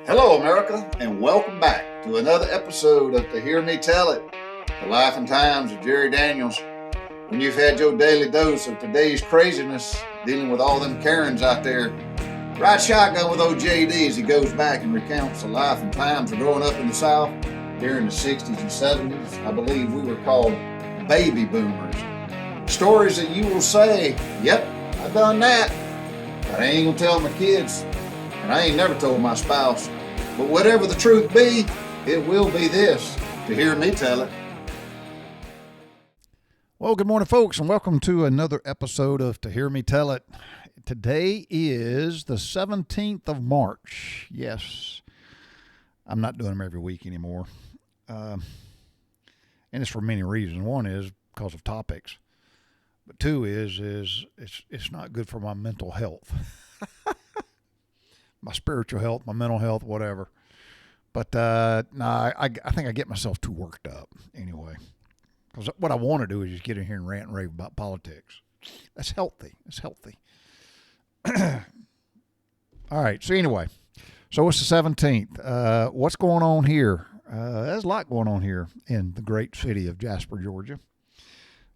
Hello, America, and welcome back to another episode of To Hear Me Tell It, the life and times of Jerry Daniels. When you've had your daily dose of today's craziness, dealing with all them Karens out there, ride shotgun with old JD as he goes back and recounts the life and times of growing up in the South during the 60s and 70s. I believe we were called baby boomers. Stories that you will say, yep, I done that, but I ain't gonna tell my kids. And I ain't never told my spouse. But whatever the truth be, it will be this, to hear me tell it. Well, good morning, folks, and welcome to another episode of To Hear Me Tell It. Today is the 17th of March. Yes, I'm not doing them every week anymore. And it's for many reasons. One is because of topics. But two is it's not good for my mental health. My spiritual health, my mental health, whatever. But I think I get myself too worked up anyway. Because what I want to do is just get in here and rant and rave about politics. That's healthy. It's healthy. All right. So anyway, so it's the 17th. What's going on here? There's a lot going on here in the great city of Jasper, Georgia.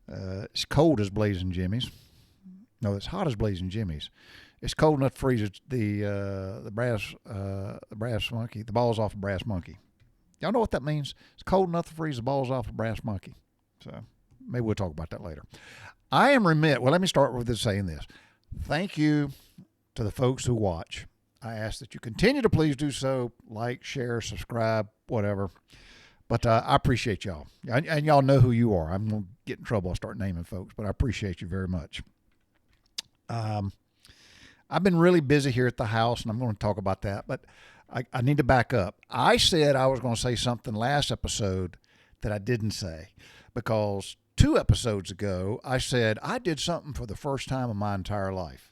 It's cold as blazing Jimmy's. No, it's hot as blazing Jimmy's. It's cold enough to freeze the brass monkey, the balls off a brass monkey. Y'all know what that means? It's cold enough to freeze the balls off a brass monkey. So maybe we'll talk about that later. I am remit. Well, let me start with saying this. Thank you to the folks who watch. I ask that you continue to please do so. Like, share, subscribe, whatever. But I appreciate y'all. And y'all know who you are. I'm going to get in trouble. I'll start naming folks, but I appreciate you very much. I've been really busy here at the house, and I'm going to talk about that, but I need to back up. I said I was going to say something last episode that I didn't say because 2 episodes ago, I said I did something for the first time in my entire life.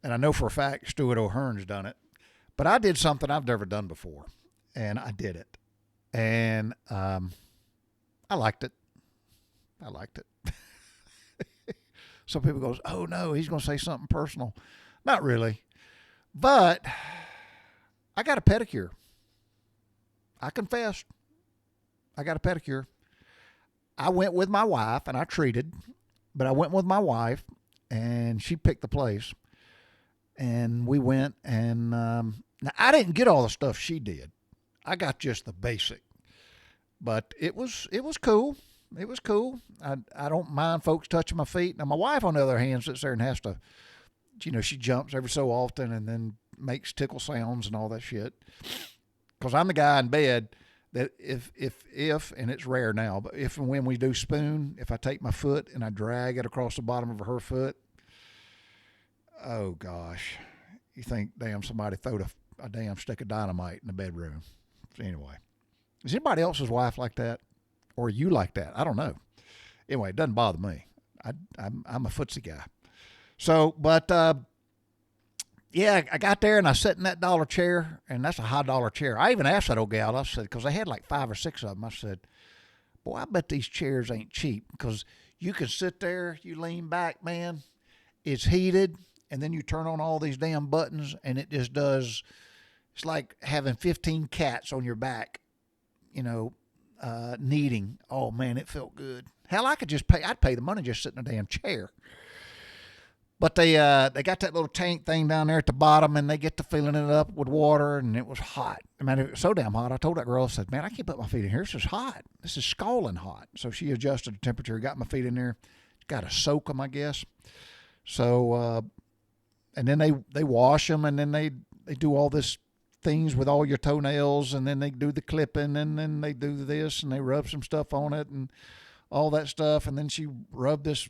And I know for a fact Stuart O'Hearn's done it, but I did something I've never done before, and I did it. And I liked it. I liked it. Some people goes, oh no, he's going to say something personal. Not really. But I got a pedicure. I confessed. I got a pedicure. I went with my wife and I treated, but I went with my wife and she picked the place. And we went and now I didn't get all the stuff she did. I got just the basic. But it was cool. It was cool. I don't mind folks touching my feet. Now, my wife, on the other hand, sits there and has to, she jumps every so often and then makes tickle sounds and all that shit. Because I'm the guy in bed that if, and it's rare now, but if and when we do spoon, if I take my foot and I drag it across the bottom of her foot, oh gosh, you think, damn, somebody throwed a damn stick of dynamite in the bedroom. So anyway, is anybody else's wife like that? Or you like that? I don't know. Anyway, it doesn't bother me. I'm a footsie guy. So, but yeah, I got there and I sat in that dollar chair, and that's a high dollar chair. I even asked that old gal. I said, because they had like 5 or 6 of them. I said, boy, I bet these chairs ain't cheap because you can sit there, you lean back, man. It's heated, and then you turn on all these damn buttons, and it just does. It's like having 15 cats on your back, kneading. Oh man, it felt good. Hell, I'd pay the money just sit in a damn chair. But they got that little tank thing down there at the bottom, and they get to filling it up with water, and it was hot. I mean, it was so damn hot. I told that girl, I said, man, I can't put my feet in here. This is hot. This is scalding hot. So she adjusted the temperature, got my feet in there, got to soak them, I guess. So, and then they wash them, and then they do all this things with all your toenails, and then they do the clipping, and then they do this, and they rub some stuff on it and all that stuff. And then she rubbed this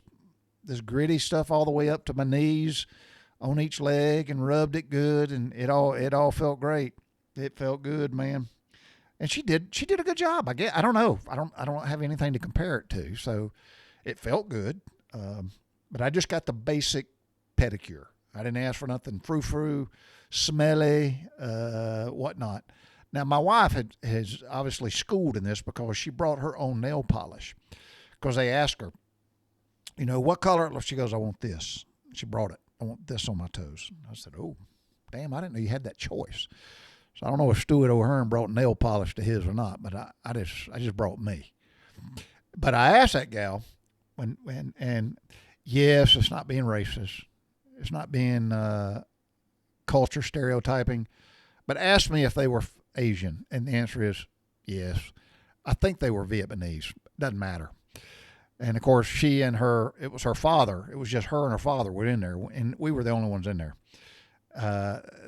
gritty stuff all the way up to my knees on each leg and rubbed it good, and it all felt great. It felt good, man. And she did a good job. I don't know. I don't have anything to compare it to. So it felt good. But I just got the basic pedicure. I didn't ask for nothing frou-frou, smelly, whatnot. Now, my wife has obviously schooled in this because she brought her own nail polish. Because they asked her, what color? She goes, I want this. She brought it. I want this on my toes. I said, oh, damn, I didn't know you had that choice. So I don't know if Stuart O'Hearn brought nail polish to his or not, but I just brought me. But I asked that gal and yes, it's not being racist. It's not being culture stereotyping, but asked me if they were Asian, and the answer is yes. I think they were Vietnamese. Doesn't matter. And of course, it was her father. It was just her and her father were in there, and we were the only ones in there.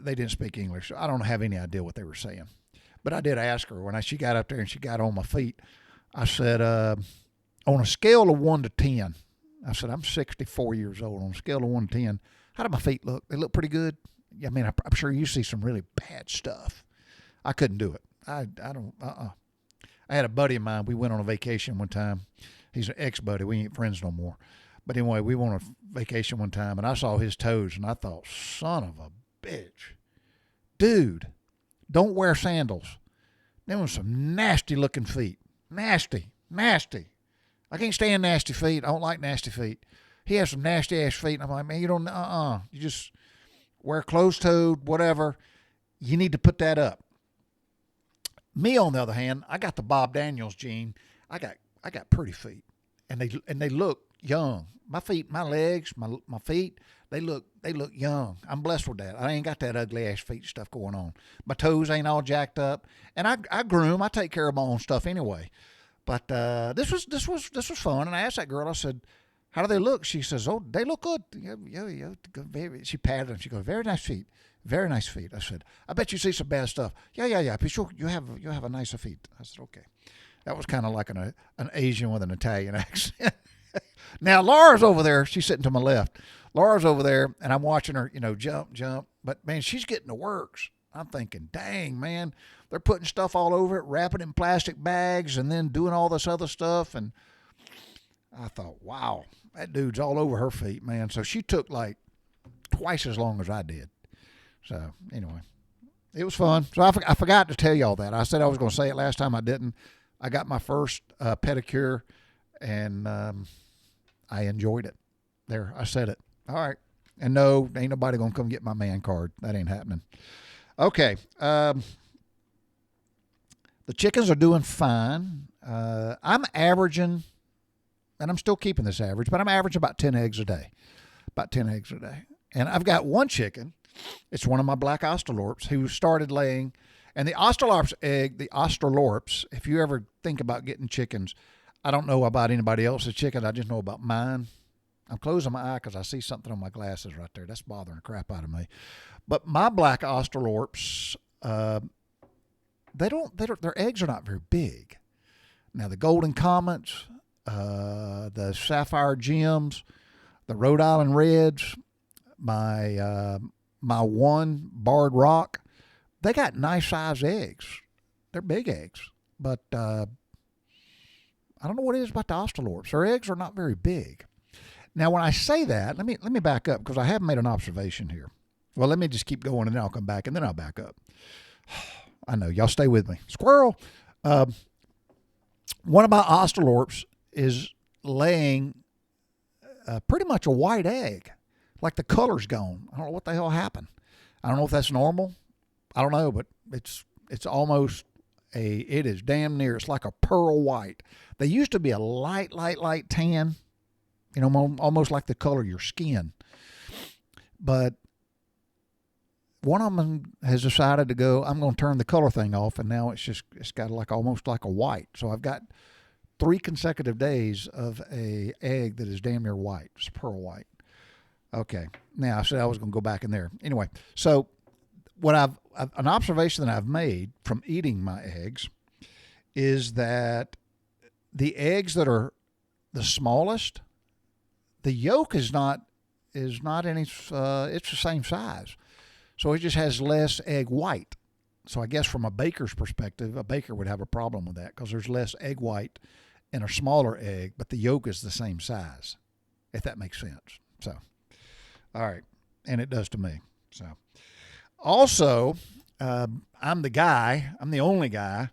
They didn't speak English. So I don't have any idea what they were saying. But I did ask her when she got up there and she got on my feet. I said, on a scale of 1 to 10, I said, I'm 64 years old. On a scale of 1 to 10, how do my feet look? They look pretty good. I mean, I'm sure you see some really bad stuff. I couldn't do it. I don't, I had a buddy of mine. We went on a vacation one time. He's an ex-buddy. We ain't friends no more. But anyway, we went on a vacation one time, and I saw his toes, and I thought, son of a bitch. Dude, don't wear sandals. Them was some nasty-looking feet. Nasty. I can't stand nasty feet. I don't like nasty feet. He has some nasty-ass feet, and I'm like, man, you don't, You just wear closed-toed, whatever. You need to put that up. Me, on the other hand, I got the Bob Daniels gene. I got pretty feet, and they look young. My feet, my legs, my feet, they look young. I'm blessed with that. I ain't got that ugly ass feet stuff going on. My toes ain't all jacked up, and I groom. I take care of my own stuff anyway. But this was fun, and I asked that girl. I said, "How do they look?" She says, "Oh, they look good." Yeah. She patted them. She goes, "Very nice feet. Very nice feet." I said, "I bet you see some bad stuff." Yeah. But you have a nicer feet. I said, "Okay." That was kind of like an Asian with an Italian accent. Now, Laura's over there. She's sitting to my left. Laura's over there, and I'm watching her, jump. But, man, she's getting the works. I'm thinking, dang, man, they're putting stuff all over it, wrapping it in plastic bags, and then doing all this other stuff. And I thought, wow, that dude's all over her feet, man. So she took like twice as long as I did. So, anyway, it was fun. So I forgot to tell y'all that. I said I was going to say it last time. I didn't. I got my first pedicure, and I enjoyed it. There, I said it. All right. And no, ain't nobody going to come get my man card. That ain't happening. Okay. The chickens are doing fine. I'm averaging, and I'm still keeping this average, but I'm averaging about 10 eggs a day. And I've got one chicken. It's one of my black Australorps who started laying. And the Australorps egg, if you ever think about getting chickens, I don't know about anybody else's chicken. I just know about mine. I'm closing my eye because I see something on my glasses right there. That's bothering the crap out of me. But my black Australorps, their eggs are not very big. Now, the Golden Comets, the Sapphire Gems, the Rhode Island Reds, my one Barred Rock, they got nice size eggs. They're big eggs, but I don't know what it is about the Australorps. Their eggs are not very big. Now, when I say that, let me back up because I have made an observation here. Well, let me just keep going and then I'll come back and then I'll back up. I know, y'all stay with me. Squirrel. One of my Australorps is laying pretty much a white egg. Like the color's gone. I don't know what the hell happened. I don't know if that's normal. I don't know, but it's almost it is damn near. It's like a pearl white. They used to be a light tan, almost like the color of your skin. But one of them has decided to go, I'm going to turn the color thing off, and now it's got almost like a white. So I've got 3 consecutive days of a egg that is damn near white. It's pearl white. Okay. Now I said I was going to go back in there. Anyway, so an observation that I've made from eating my eggs is that the eggs that are the smallest, the yolk is not any, it's the same size. So it just has less egg white. So I guess from a baker's perspective, a baker would have a problem with that because there's less egg white in a smaller egg, but the yolk is the same size, if that makes sense. So, all right. And it does to me. So, also, I'm the only guy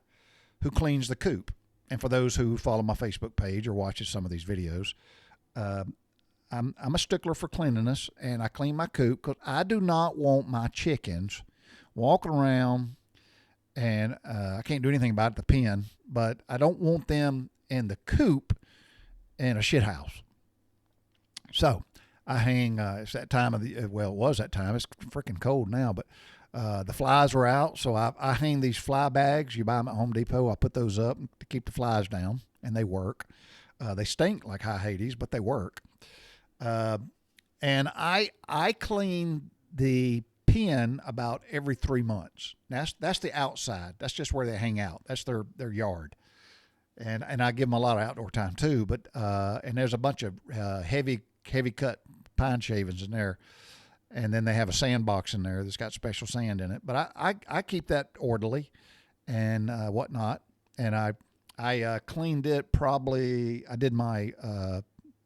who cleans the coop. And for those who follow my Facebook page or watches some of these videos, I'm a stickler for cleanliness, and I clean my coop because I do not want my chickens walking around and I can't do anything about the pen, but I don't want them in the coop in a shit house. So I hang, it's that time of the, well, it was that time. It's freaking cold now, but the flies were out. So I hang these fly bags. You buy them at Home Depot. I put those up to keep the flies down, and they work. They stink like high Hades, but they work. And I clean the pen about every 3 months. That's the outside. That's just where they hang out. That's their yard. And I give them a lot of outdoor time too. But and there's a bunch of heavy cut pine shavings in there, and then they have a sandbox in there that's got special sand in it. But I keep that orderly and whatnot. And I cleaned it probably. I did my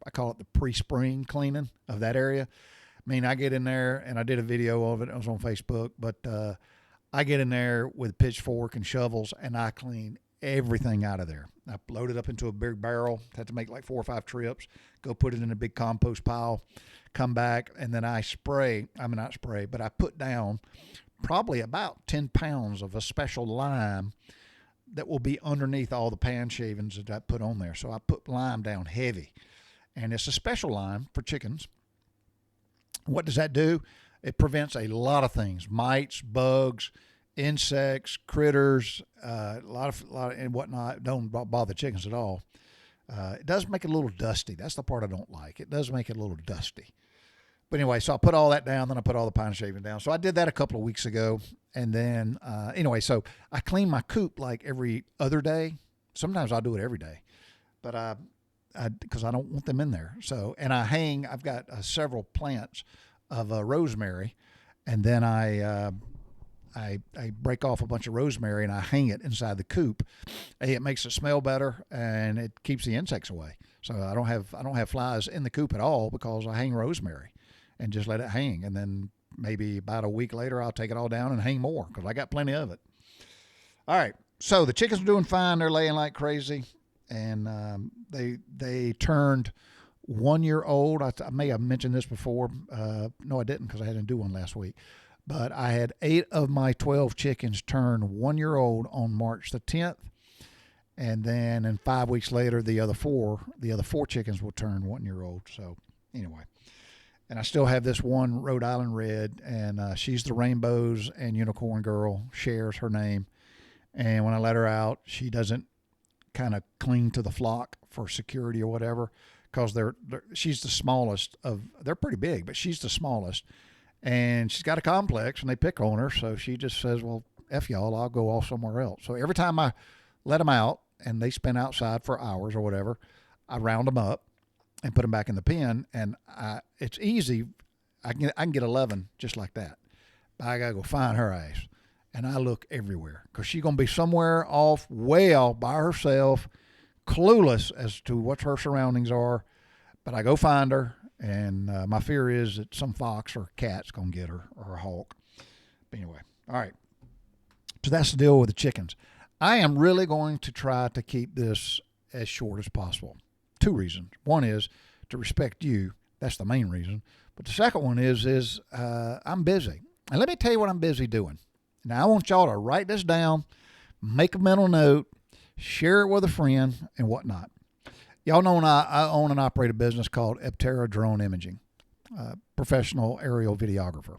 I call it the pre-spring cleaning of that area. I mean, I get in there, and I did a video of it. It was on Facebook, but I get in there with a pitchfork and shovels, and I clean everything out of there. I load it up into a big barrel. Had to make like 4 or 5 trips. Go put it in a big compost pile. Come back, and then I spray. I mean, not spray, but I put down probably about 10 pounds of a special lime that will be underneath all the pan shavings that I put on there. So I put lime down heavy, and it's a special lime for chickens. What does that do? It prevents a lot of things: mites, bugs, insects, critters, a lot of and whatnot. Don't bother chickens at all. It does make it a little dusty. That's the part I don't like. It does make it a little dusty. But anyway, so I put all that down. Then I put all the pine shaving down. So I did that a couple of weeks ago. And then anyway, so I clean my coop like every other day. Sometimes I'll do it every day, but because I don't want them in there. So, and I've got several plants of rosemary, and then I break off a bunch of rosemary and I hang it inside the coop. It makes it smell better, and it keeps the insects away. So I don't have flies in the coop at all because I hang rosemary and just let it hang. And then maybe about a week later, I'll take it all down and hang more because I got plenty of it. All right. So the chickens are doing fine. They're laying like crazy. And they turned 1 year old. I may have mentioned this before. No, I didn't, because I didn't do one last week. But I had 8 of my 12 chickens turn 1 year old on March the 10th. And then in 5 weeks later, the other four chickens will turn 1 year old. So anyway, and I still have this one Rhode Island Red, and she's the Rainbows and Unicorn Girl, shares her name. And when I let her out, she doesn't kind of cling to the flock for security or whatever, because she's the smallest of, they're pretty big, but she's the smallest, and she's got a complex, and they pick on her. So she just says, well, F y'all, I'll go off somewhere else. So every time I let them out and they spend outside for hours or whatever, I round them up and put them back in the pen. And it's easy. I can get 11 just like that. But I got to go find her ass. And I look everywhere, because she's going to be somewhere off way off by herself, clueless as to what her surroundings are. But I go find her, and my fear is that some fox or cat's going to get her, or a hawk. But anyway, all right. So that's the deal with the chickens. I am really going to try to keep this as short as possible. 2 reasons. One is to respect you. That's the main reason. But the second one is I'm busy. And let me tell you what I'm busy doing. Now, I want y'all to write this down, make a mental note, share it with a friend, and whatnot. Y'all know I own and operate a business called Eptera Drone Imaging, professional aerial videographer,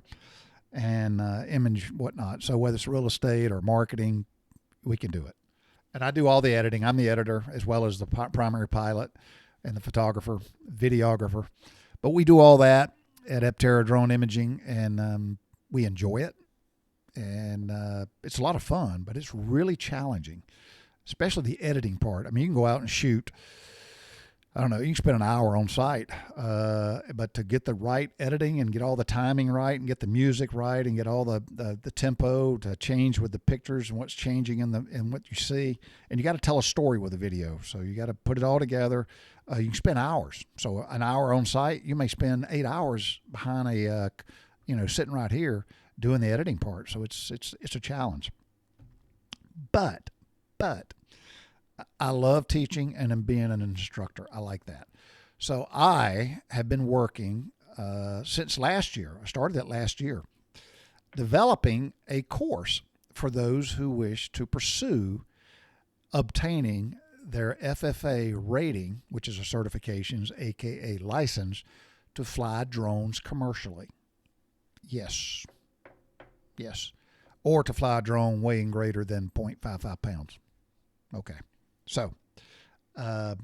and image whatnot. So whether it's real estate or marketing, we can do it. And I do all the editing. I'm the editor as well as the primary pilot and the photographer, videographer. But we do all that at Eptera Drone Imaging, and we enjoy it. And it's a lot of fun, but it's really challenging, especially the editing part. I mean, you can go out and shoot, I don't know, you can spend an hour on site, but to get the right editing and get all the timing right and get the music right and get all the tempo to change with the pictures and what's changing in what you see. And you got to tell a story with a video. So you got to put it all together. You can spend hours. So an hour on site, you may spend 8 hours behind sitting right here doing the editing part. So it's a challenge. But I love teaching and being an instructor. I like that. So I have been working since last year. I started that last year, developing a course for those who wish to pursue obtaining their FFA rating, which is a certifications, aka license, to fly drones commercially. Yes. Yes. Or to fly a drone weighing greater than 0.55 pounds. Okay. So, no,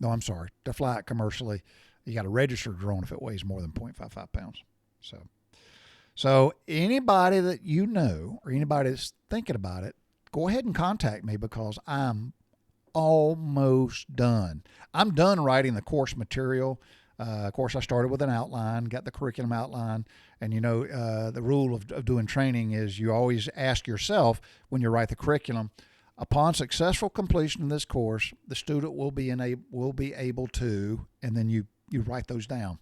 I'm sorry. To fly it commercially, you got to register a drone if it weighs more than 0.55 pounds. So anybody that you know or anybody that's thinking about it, go ahead and contact me because I'm almost done. I'm done writing the course material. Of course, I started with an outline, got the curriculum outline, and the rule of doing training is you always ask yourself when you write the curriculum, upon successful completion of this course, the student will be able to, and then you write those down.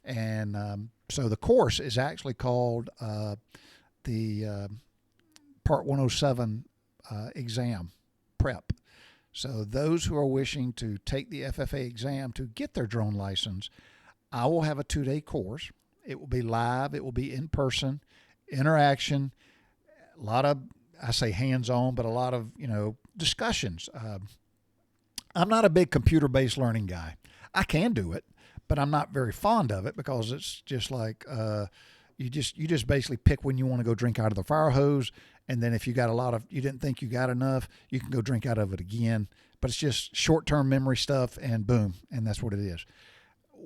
And so the course is actually called the Part 107 exam prep. So those who are wishing to take the FFA exam to get their drone license, I will have a 2-day course. It will be live. It will be in person, interaction, a lot of, I say hands-on, but a lot of, discussions. I'm not a big computer-based learning guy. I can do it, but I'm not very fond of it because it's just like you just basically pick when you want to go drink out of the fire hose, and then if you got you didn't think you got enough, you can go drink out of it again. But it's just short-term memory stuff, and boom, and that's what it is.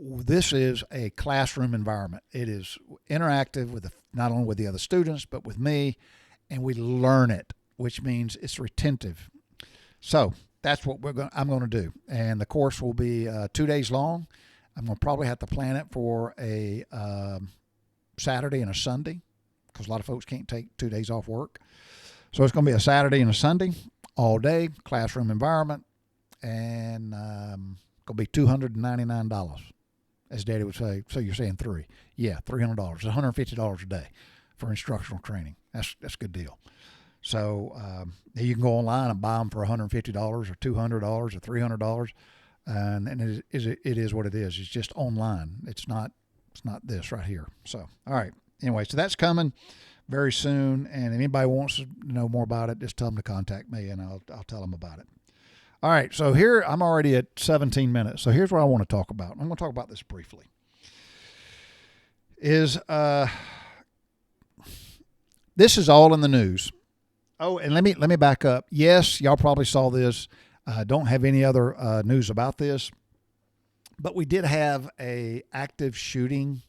This is a classroom environment. It is interactive with not only with the other students, but with me, and we learn it, which means it's retentive. So that's what I'm going to do. And the course will be 2 days long. I'm going to probably have to plan it for a Saturday and a Sunday because a lot of folks can't take 2 days off work. So it's going to be a Saturday and a Sunday, all day, classroom environment, and going to be $299, as Daddy would say. So you're saying $300? Yeah, $300. $150 a day for instructional training. That's a good deal. So you can go online and buy them for $150 or $200 or $300, and it is what it is. It's just online. It's not this right here. So all right. Anyway, so that's coming very soon. And if anybody wants to know more about it, just tell them to contact me, and I'll tell them about it. All right. So here I'm already at 17 minutes. So here's what I want to talk about. I'm going to talk about this briefly. This is all in the news. Oh, and let me back up. Yes, y'all probably saw this. Don't have any other news about this, but we did have a active shooting.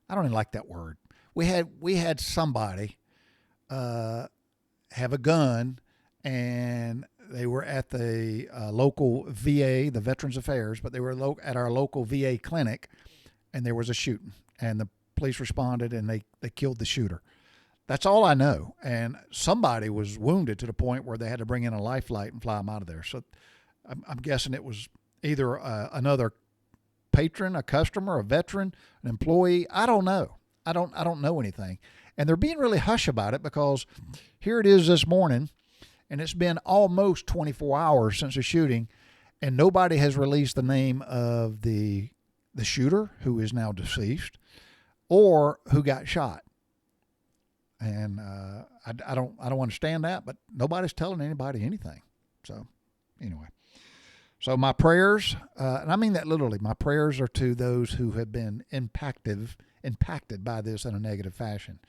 I don't even like that word. We had somebody have a gun, and they were at the local VA, the Veterans Affairs, but they were at our local VA clinic, and there was a shooting, and the police responded, and they killed the shooter. That's all I know. And somebody was wounded to the point where they had to bring in a life flight and fly them out of there. So I'm guessing it was either another patron, a customer, a veteran, an employee. I don't know. I don't know anything. And they're being really hush about it because here it is this morning, and it's been almost 24 hours since the shooting, and nobody has released the name of the shooter, who is now deceased, or who got shot. And I don't understand that, but nobody's telling anybody anything. So anyway, so my prayers, and I mean that literally, my prayers are to those who have been impacted by this in a negative fashion.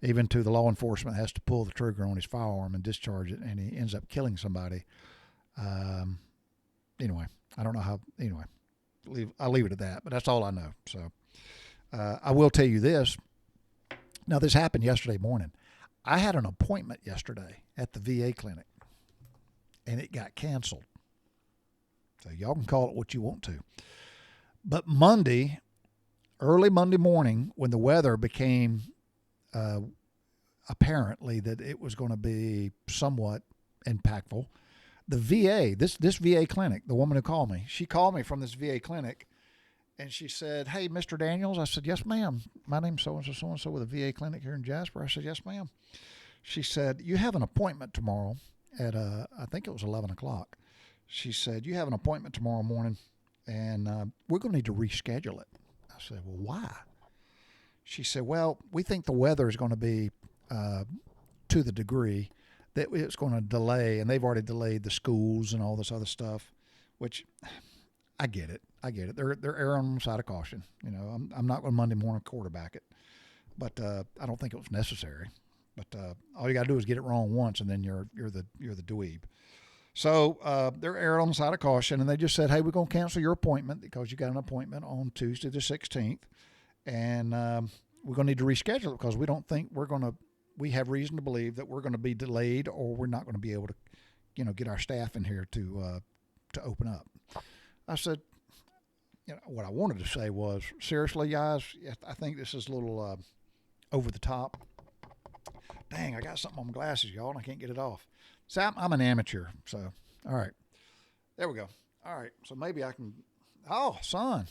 Even to the law enforcement has to pull the trigger on his firearm and discharge it, and he ends up killing somebody. Anyway, I don't know how. Anyway, I'll leave it at that. But that's all I know. So I will tell you this. Now, this happened yesterday morning. I had an appointment yesterday at the VA clinic, and it got canceled. So y'all can call it what you want to. But early Monday morning, when the weather became apparently that it was going to be somewhat impactful, the VA, this VA clinic, the woman who called me, she called me from this VA clinic, and she said, "Hey, Mr. Daniels." I said, "Yes, ma'am. My name's so-and-so with a VA clinic here in Jasper." I said, "Yes, ma'am." She said, "You have an appointment tomorrow at, I think it was 11 o'clock. She said, "You have an appointment tomorrow morning, and we're going to need to reschedule it." I said, "Well, why?" She said, "Well, we think the weather is going to be to the degree that it's going to delay, and they've already delayed the schools and all this other stuff, which I get it. They're erring on the side of caution. I'm not going to Monday morning quarterback it, but I don't think it was necessary. But all you got to do is get it wrong once, and then you're the dweeb. So they're erring on the side of caution, and they just said, hey, we're going to cancel your appointment because you got an appointment on Tuesday the 16th, and we're going to need to reschedule it because we don't think we have reason to believe that we're going to be delayed, or we're not going to be able to, get our staff in here to open up. I said, what I wanted to say was, seriously, guys, I think this is a little over the top. Dang, I got something on my glasses, y'all, and I can't get it off. So I'm an amateur, so, all right. There we go. All right, so maybe I can, son.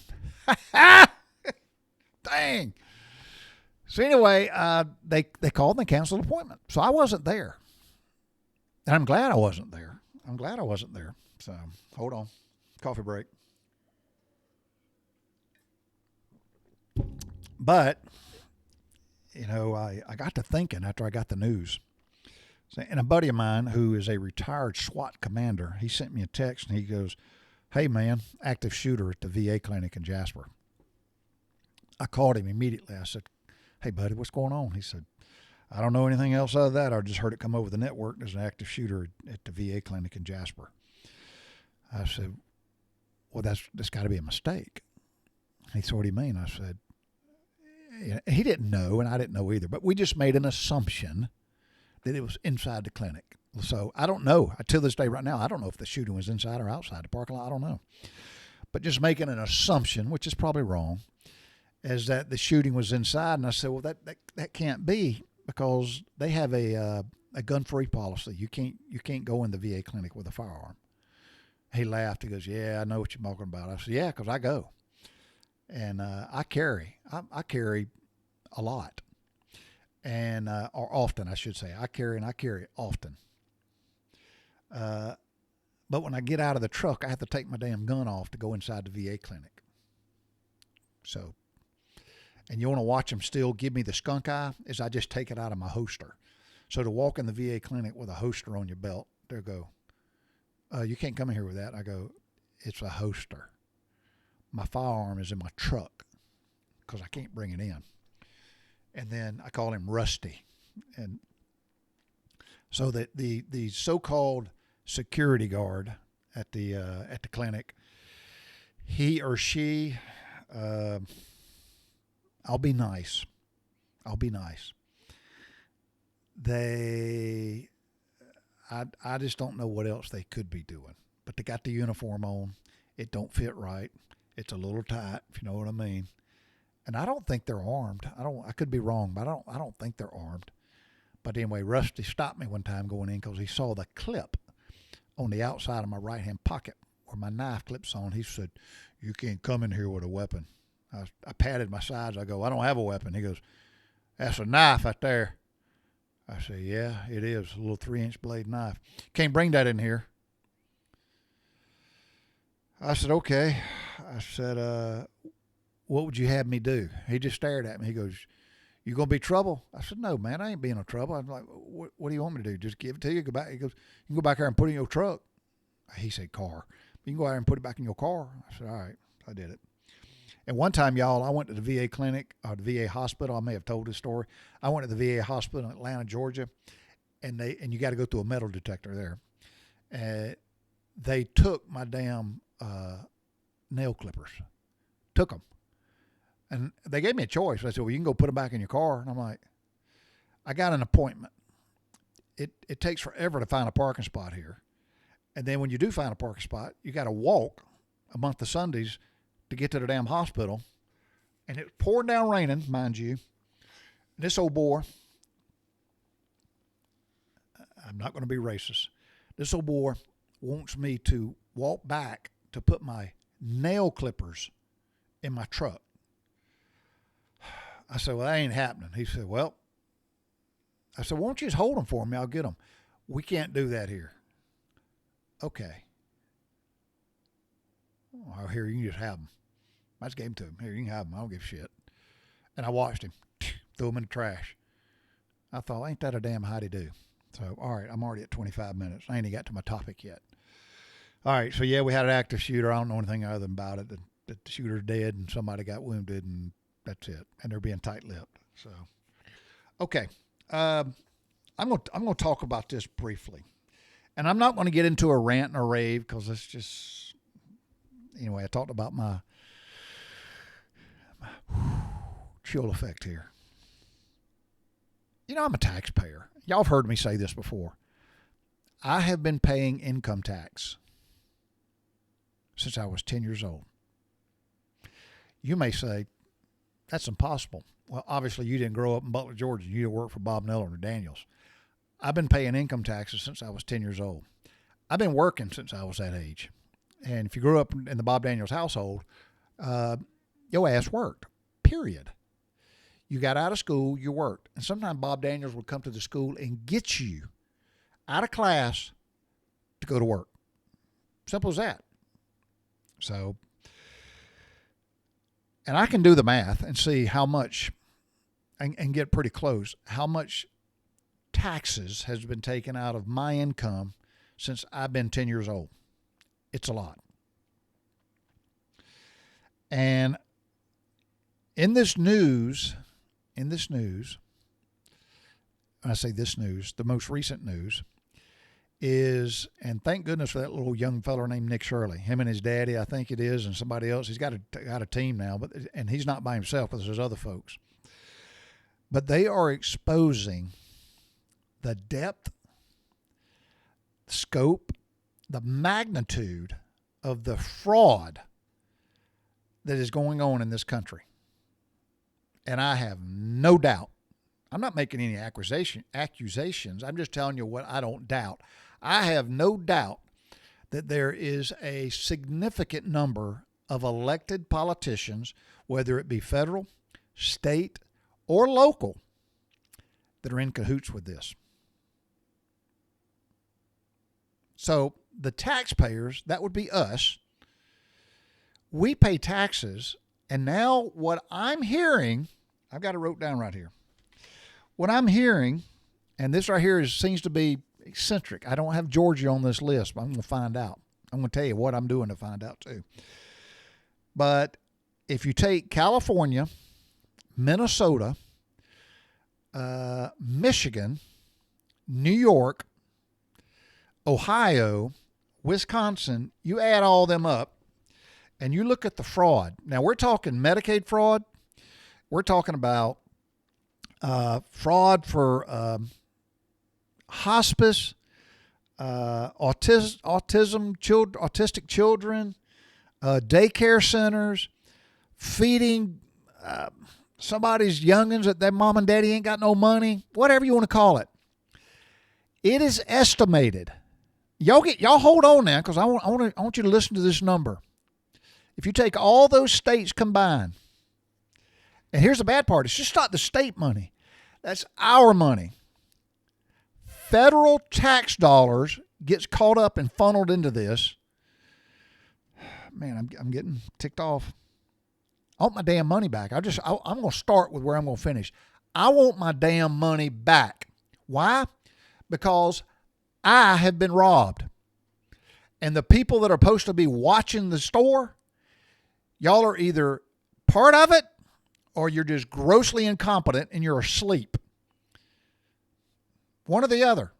Dang. So anyway, they called and they canceled the appointment. So I wasn't there. And I'm glad I wasn't there. So hold on. Coffee break. But, I got to thinking after I got the news. And a buddy of mine who is a retired SWAT commander, he sent me a text and he goes, hey, man, active shooter at the VA clinic in Jasper. I called him immediately. I said, hey, buddy, what's going on? He said, I don't know anything else other than that. I just heard it come over the network. There's an active shooter at the VA clinic in Jasper. I said, well, that's got to be a mistake. He said, what do you mean? I said, he didn't know, and I didn't know either, but we just made an assumption that it was inside the clinic. So I don't know. Till this day right now, I don't know if the shooting was inside or outside the parking lot. I don't know. But just making an assumption, which is probably wrong, is that the shooting was inside. And I said, well, that can't be, because they have a gun-free policy. You can't go in the VA clinic with a firearm. He laughed. He goes, yeah, I know what you're talking about. I said, yeah, because I go. And I carry a lot. And or often, I should say. I carry often. But when I get out of the truck, I have to take my damn gun off to go inside the VA clinic. So, and you want to watch them still give me the skunk eye, is I just take it out of my holster. So to walk in the VA clinic with a holster on your belt, they go, you can't come in here with that. I go, it's a holster. My firearm is in my truck because I can't bring it in. And then I call him Rusty. And so that the so-called security guard at the clinic, he or she, I'll be nice. I just don't know what else they could be doing. But they got the uniform on. It don't fit right. It's a little tight, if you know what I mean. And I don't think they're armed. I could be wrong, but I don't think they're armed. But anyway, Rusty stopped me one time going in because he saw the clip on the outside of my right-hand pocket where my knife clips on. He said, you can't come in here with a weapon. I patted my sides. I go, I don't have a weapon. He goes, that's a knife right there. I said, yeah, it is. A little 3-inch blade knife. Can't bring that in here. I said, okay. I said, what would you have me do? He just stared at me. He goes, you going to be trouble? I said, no, man, I ain't being no trouble. I'm like, what do you want me to do? Just give it to you? Go back. He goes, you can go back there and put it in your truck. He said, car. You can go out there and put it back in your car. I said, all right. I did it. And one time, y'all, I went to the VA clinic, or the VA hospital. I may have told this story. I went to the VA hospital in Atlanta, Georgia, and you got to go through a metal detector there. They took my damn nail clippers. Took them. And they gave me a choice. I said, well, you can go put them back in your car. And I'm like, I got an appointment. It takes forever to find a parking spot here. And then when you do find a parking spot, you got to walk a month of Sundays to get to the damn hospital. And it poured down raining, mind you. And this old boy, I'm not going to be racist. This old boy wants me to walk back to put my nail clippers in my truck. I said, well, that ain't happening. He said, well, I said, why don't you just hold them for me? I'll get them. We can't do that here. Okay. Oh, here, you can just have them. I just gave them to him. Here, you can have them. I don't give a shit. And I watched him. Threw them in the trash. I thought, ain't that a damn howdy-do? So, all right, I'm already at 25 minutes. I ain't even got to my topic yet. All right, so yeah, we had an active shooter. I don't know anything other than about it. The shooter's dead and somebody got wounded, and that's it. And they're being tight-lipped. So, okay, I'm gonna talk about this briefly, and I'm not going to get into a rant and a rave because it's just anyway. I talked about my chill effect here. You know, I'm a taxpayer. Y'all have heard me say this before. I have been paying income tax since I was 10 years old. You may say, that's impossible. Well, obviously, you didn't grow up in Butler, Georgia. You didn't work for Bob Miller or Daniels. I've been paying income taxes since I was 10 years old. I've been working since I was that age. And if you grew up in the Bob Daniels household, your ass worked, period. You got out of school, you worked. And sometimes Bob Daniels would come to the school and get you out of class to go to work. Simple as that. So, and I can do the math and see how much, and get pretty close, how much taxes has been taken out of my income since I've been 10 years old. It's a lot. And in this news, when I say this news, the most recent news is, and thank goodness for that little young feller named Nick Shirley. Him and his daddy, I think it is, and somebody else. He's got a team now, and he's not by himself, but there's other folks. But they are exposing the depth, scope, the magnitude of the fraud that is going on in this country. And I have no doubt. I'm not making any accusations. I'm just telling you what I don't doubt. I have no doubt that there is a significant number of elected politicians, whether it be federal, state, or local, that are in cahoots with this. So the taxpayers, that would be us, we pay taxes. And now what I'm hearing, I've got it wrote down right here. What I'm hearing, and this right here seems to be eccentric. I don't have Georgia on this list, but I'm going to find out. I'm going to tell you what I'm doing to find out too. But if you take California, Minnesota, Michigan, New York, Ohio, Wisconsin, you add all them up, and you look at the fraud. Now, we're talking Medicaid fraud. We're talking about fraud for hospice, autistic children, daycare centers, feeding somebody's youngins that their mom and daddy ain't got no money, whatever you want to call it. It is estimated. Y'all hold on now, because I want you to listen to this number. If you take all those states combined, and here's the bad part, it's just not the state money. That's our money. Federal tax dollars gets caught up and funneled into this. Man, I'm getting ticked off. I want my damn money back. I'm going to start with where I'm going to finish. I want my damn money back. Why? Because I have been robbed. And the people that are supposed to be watching the store, y'all are either part of it or you're just grossly incompetent and you're asleep. One or the other.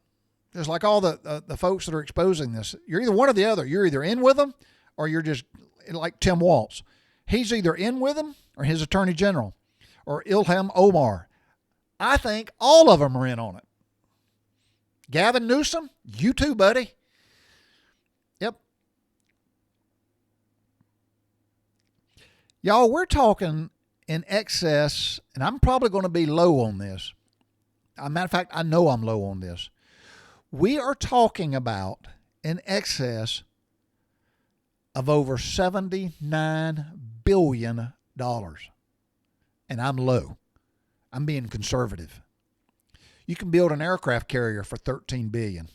Just like all the folks that are exposing this. You're either one or the other. You're either in with them or you're just like Tim Walz. He's either in with them or his attorney general or Ilhan Omar. I think all of them are in on it. Gavin Newsom, you too, buddy. Yep. Y'all, we're talking in excess, and I'm probably going to be low on this. As a matter of fact, I know I'm low on this. We are talking about in excess of over $79 billion. And I'm low. I'm being conservative. You can build an aircraft carrier for $13 billion.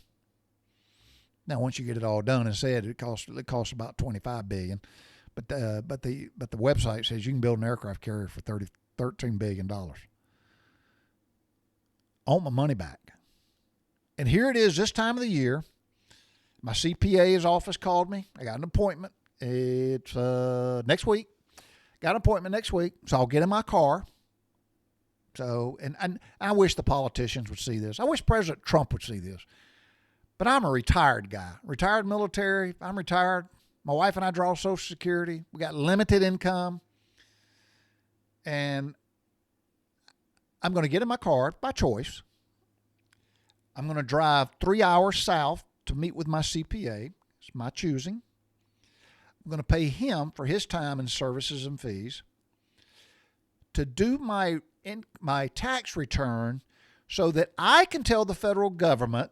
Now, once you get it all done and said, it costs about $25 billion. But the website says you can build an aircraft carrier for $13 billion. I want my money back. And here it is this time of the year. My CPA's office called me. I got an appointment. It's next week. Got an appointment next week. So I'll get in my car. So, and I wish the politicians would see this. I wish President Trump would see this. But I'm a retired guy, retired military. I'm retired. My wife and I draw Social Security. We got limited income. And I'm going to get in my car by choice. I'm going to drive 3 hours south to meet with my CPA. It's my choosing. I'm going to pay him for his time and services and fees to do my tax return so that I can tell the federal government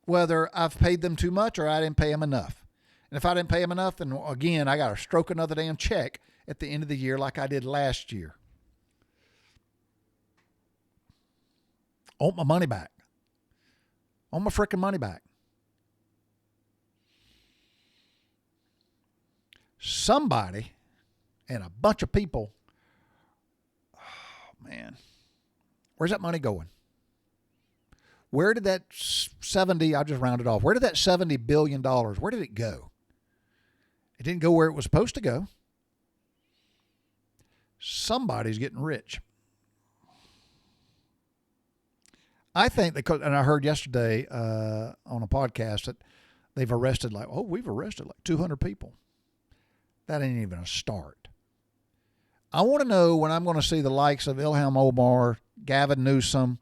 whether I've paid them too much or I didn't pay them enough. And if I didn't pay them enough, then again, I got to stroke another damn check at the end of the year like I did last year. I want my money back. I want my freaking money back. Somebody and a bunch of people, oh man, where's that money going? Where did that 70, I just rounded off, where did that $70 billion, where did it go? It didn't go where it was supposed to go. Somebody's getting rich. I think and I heard yesterday on a podcast that they've arrested we've arrested like 200 people. That ain't even a start. I want to know when I'm going to see the likes of Ilhan Omar, Gavin Newsom,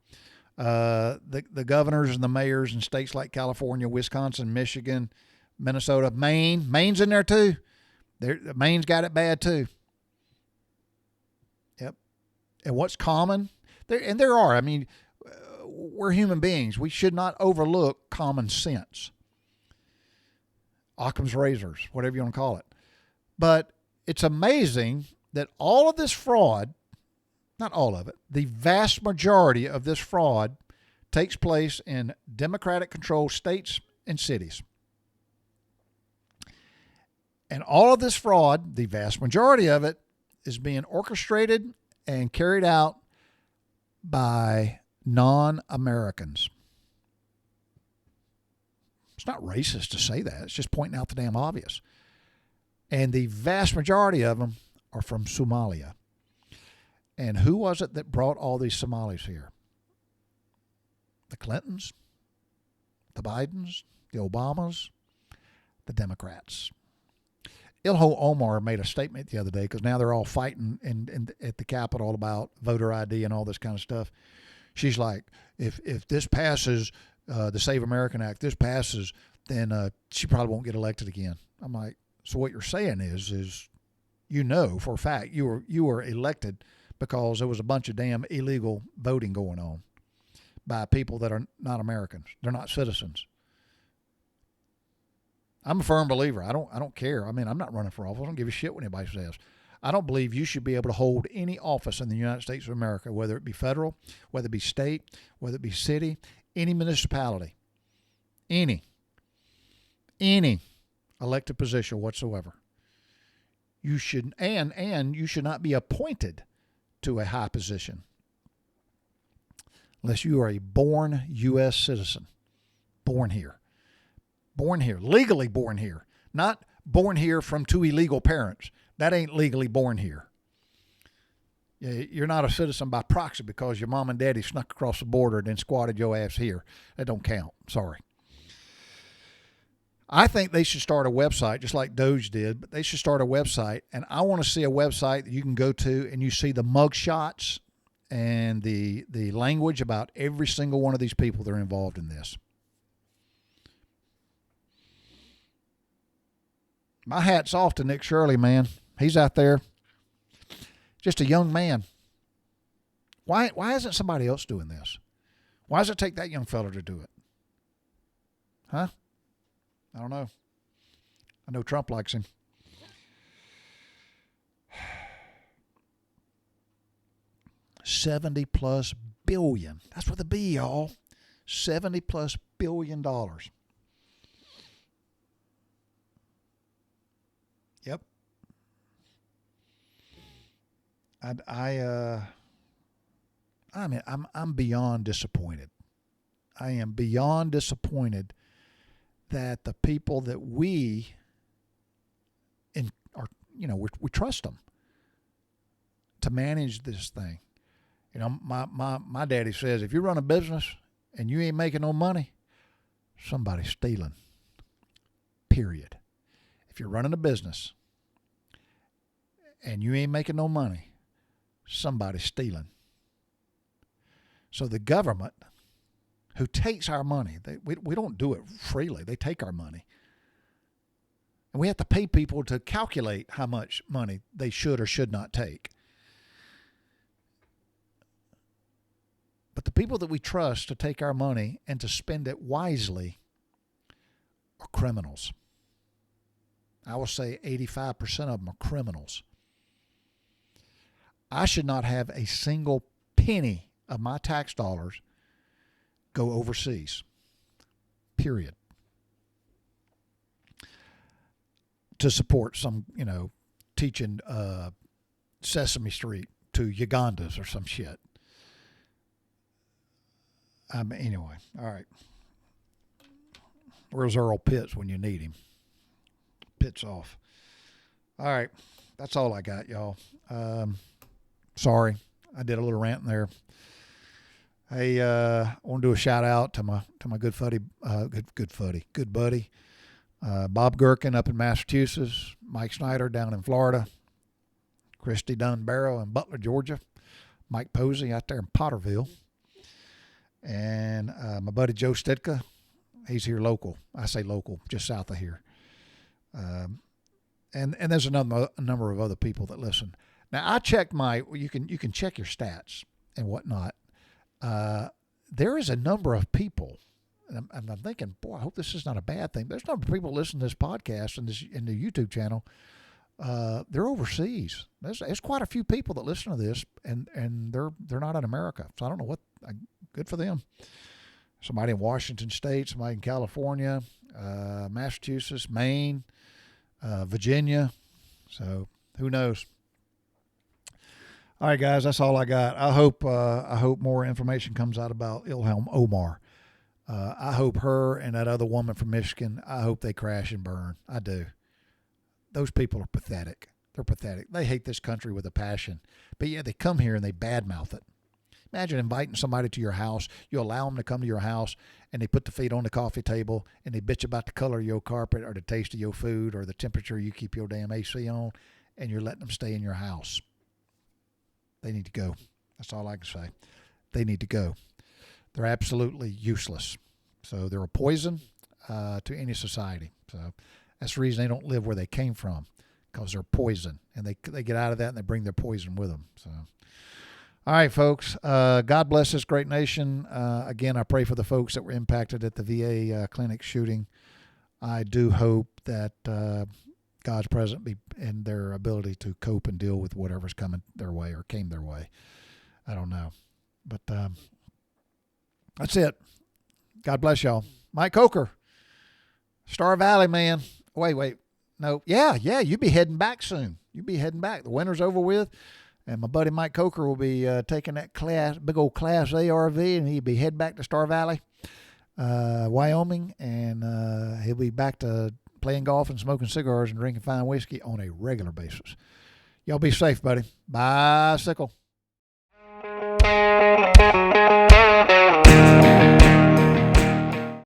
the governors and the mayors in states like California, Wisconsin, Michigan, Minnesota, Maine. Maine's in there too. Maine's got it bad too. Yep. And what's common? There are. I mean, we're human beings. We should not overlook common sense. Occam's razors, whatever you want to call it. But it's amazing that all of this fraud, not all of it, the vast majority of this fraud takes place in Democratic-controlled states and cities. And all of this fraud, the vast majority of it, is being orchestrated and carried out by non-Americans. It's not racist to say that. It's just pointing out the damn obvious. And the vast majority of them are from Somalia. And who was it that brought all these Somalis here? The Clintons, the Bidens, the Obamas, the Democrats. Ilhan Omar made a statement the other day because now they're all fighting at the Capitol about voter ID and all this kind of stuff. She's like, if this passes, the Save American Act, this passes, then she probably won't get elected again. I'm like, so what you're saying is you know for a fact you were elected because there was a bunch of damn illegal voting going on by people that are not Americans. They're not citizens. I'm a firm believer. I don't care. I mean, I'm not running for office. I don't give a shit what anybody says. I don't believe you should be able to hold any office in the United States of America, whether it be federal, whether it be state, whether it be city, any municipality, any elected position whatsoever. You should and you should not be appointed to a high position unless you are a born U.S. citizen, born here, legally born here, not born here from two illegal parents. That ain't legally born here. You're not a citizen by proxy because your mom and daddy snuck across the border and then squatted your ass here. That don't count. Sorry. I think they should start a website just like Doge did, but they should start a website. And I want to see a website that you can go to and you see the mug shots and the language about every single one of these people that are involved in this. My hat's off to Nick Shirley, man. He's out there, just a young man. Why isn't somebody else doing this? Why does it take that young fella to do it? Huh? I don't know. I know Trump likes him. $70+ billion. That's with a B, y'all. $70+ billion. Yep. I mean, I'm beyond disappointed. I am beyond disappointed that the people that we we trust them to manage this thing. You know, my daddy says, if you run a business and you ain't making no money, somebody's stealing. Period. If you're running a business and you ain't making no money, somebody's stealing. So the government, who takes our money, we don't do it freely. They take our money. And we have to pay people to calculate how much money they should or should not take. But the people that we trust to take our money and to spend it wisely are criminals. I will say 85% of them are criminals. I should not have a single penny of my tax dollars go overseas. Period. To support some, teaching Sesame Street to Ugandas or some shit. Anyway, all right. Where's Earl Pitts when you need him? Pitts off. All right. That's all I got, y'all. Sorry. I did a little rant there. Hey, I want to do a shout out to my good buddy, Bob Gherkin up in Massachusetts, Mike Snyder down in Florida, Christy Dunn Barrow in Butler, Georgia, Mike Posey out there in Potterville, and my buddy Joe Stidka. He's here local. I say local, just south of here. And there's a number of other people that listen. Now I checked you can check your stats and whatnot. There is a number of people, and I'm thinking, boy, I hope this is not a bad thing. There's a number of people listening to this podcast and in the YouTube channel. They're overseas. There's quite a few people that listen to this, and they're not in America. So I don't know what. Good for them. Somebody in Washington State, somebody in California, Massachusetts, Maine, Virginia. So who knows? All right, guys, that's all I got. I hope more information comes out about Ilhan Omar. I hope her and that other woman from Michigan, I hope they crash and burn. I do. Those people are pathetic. They're pathetic. They hate this country with a passion. But yeah, they come here and they badmouth it. Imagine inviting somebody to your house. You allow them to come to your house, and they put the feet on the coffee table, and they bitch about the color of your carpet or the taste of your food or the temperature you keep your damn AC on, and you're letting them stay in your house. They need to go. That's all I can say. They need to go. They're absolutely useless. So they're a poison to any society. So that's the reason they don't live where they came from, because they're poison. And they get out of that and they bring their poison with them. So, all right, folks. God bless this great nation. Again, I pray for the folks that were impacted at the VA clinic shooting. I do hope that God's presence be in their ability to cope and deal with whatever's coming their way or came their way. I don't know. But that's it. God bless y'all. Mike Coker, Star Valley, man. Wait. No. Yeah, you be heading back soon. You be heading back. The winter's over with. And my buddy Mike Coker will be taking that big old Class A RV, and he'll be heading back to Star Valley, Wyoming, and he'll be back to playing golf and smoking cigars and drinking fine whiskey on a regular basis. Y'all be safe, buddy. Bicycle.